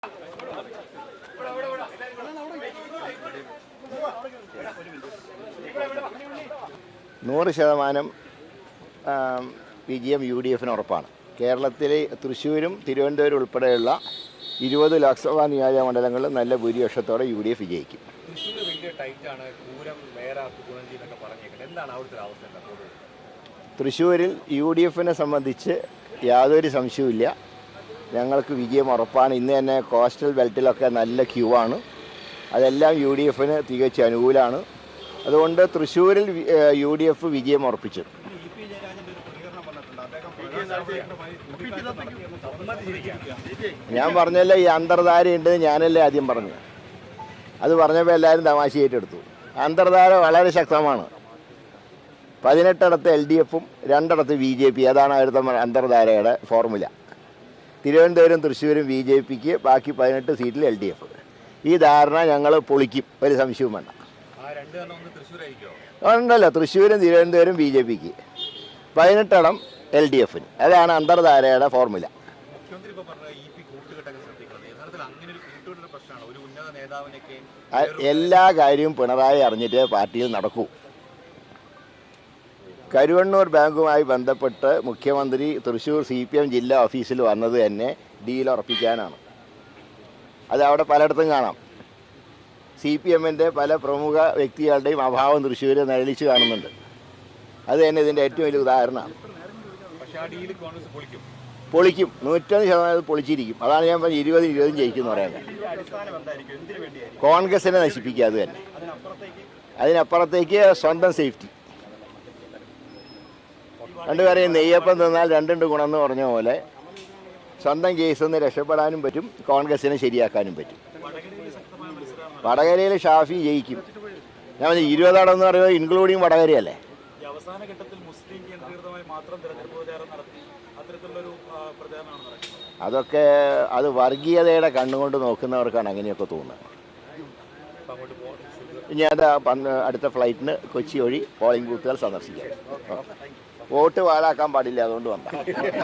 100% വിജയം U D എഫിന് ഉറപ്പാണ്. കേരളത്തിലെ തൃശ്ശൂരും തിരുവനന്തപുരം ഉൾപ്പെടെയുള്ള 20 ലോക്സഭാ നിയോജക മണ്ഡലങ്ങളിൽ നല്ല ഭൂരിപക്ഷത്തോടെ യു ഡി എഫ് വിജയിക്കും. തൃശ്ശൂരിൽ യു ഡി എഫിനെ സംബന്ധിച്ച് യാതൊരു സംശയവുമില്ല, ഞങ്ങൾക്ക് വിജയം ഉറപ്പാണ്. ഇന്ന് തന്നെ കോസ്റ്റൽ ബെൽറ്റിലൊക്കെ നല്ല ക്യൂ ആണ്. അതെല്ലാം യു ഡി എഫിന് തികച്ചും അനുകൂലമാണ്. അതുകൊണ്ട് തൃശ്ശൂരിൽ യു ഡി എഫ് വിജയം ഉറപ്പിച്ചു. ഞാൻ പറഞ്ഞല്ലോ, ഈ അന്തർധാരയുണ്ടെന്ന് ഞാനല്ലേ ആദ്യം പറഞ്ഞു. അത് പറഞ്ഞപ്പോൾ എല്ലാവരും തമാശയായിട്ടെടുത്തു. അന്തർധാര വളരെ ശക്തമാണ്. 18 എൽ ഡി എഫും 2 ബി ജെ പി. അതാണ് അവിടുത്തെ അന്തർധാരയുടെ ഫോർമുല. തിരുവനന്തപുരം തൃശ്ശൂരും ബി ജെ പിക്ക്, ബാക്കി 18 സീറ്റിൽ എൽ ഡി എഫ്. ഈ ധാരണ ഞങ്ങൾ പൊളിക്കും, ഒരു സംശയവും വേണ്ട. ഉണ്ടല്ലോ, തൃശ്ശൂരും തിരുവനന്തപുരം ബി ജെ പിക്ക്, 18 എൽ ഡി എഫിന്. അതാണ് അന്തർധാരയുടെ ഫോർമുല. എല്ലാ കാര്യവും പിണറായി അറിഞ്ഞിട്ട് പാർട്ടിയിൽ നടക്കൂ. കരുവണ്ണൂർ ബാങ്കുമായി ബന്ധപ്പെട്ട് മുഖ്യമന്ത്രി തൃശ്ശൂർ CPM ജില്ലാ ഓഫീസിൽ വന്നത് തന്നെ ഡീൽ ഉറപ്പിക്കാനാണ്. അത് അവിടെ പലയിടത്തും കാണാം. CPMൻ്റെ പല പ്രമുഖ വ്യക്തികളുടെയും അഭാവം തൃശ്ശൂർ നിഴലിച്ച് കാണുന്നുണ്ട്. അത് തന്നെ ഇതിൻ്റെ ഏറ്റവും വലിയ ഉദാഹരണമാണ്. പൊളിക്കും, 101% പൊളിച്ചിരിക്കും. അതാണ് ഞാൻ 20-20 ജയിക്കും എന്ന് പറയുന്നത്. കോൺഗ്രസിനെ നശിപ്പിക്കുക, അത് തന്നെ. അതിനപ്പുറത്തേക്ക് സ്വന്തം സേഫ്റ്റി. രണ്ടുപേരെയും നെയ്യപ്പം തിന്നാൽ 2 ഗുണമെന്ന് പറഞ്ഞ പോലെ സ്വന്തം കേസിൽ നിന്ന് രക്ഷപ്പെടാനും പറ്റും, കോൺഗ്രസിനെ ശരിയാക്കാനും പറ്റും. വടകരയിൽ ഷാഫി ജയിക്കും. ഞാൻ 20 എന്ന് പറയുമ്പോൾ ഇൻക്ലൂഡിങ് വടകരയല്ലേ. അതൊക്കെ അത് വർഗീയതയുടെ കണ്ണുകൊണ്ട് നോക്കുന്നവർക്കാണ് അങ്ങനെയൊക്കെ തോന്നുന്നത്. ഇനി അത് അടുത്ത ഫ്ലൈറ്റിന് കൊച്ചി വഴി പോളിംഗ് ബൂത്തുകൾ സന്ദർശിക്കാം. വോട്ട് പാഴാക്കാൻ പാടില്ല, അതുകൊണ്ട് വന്ന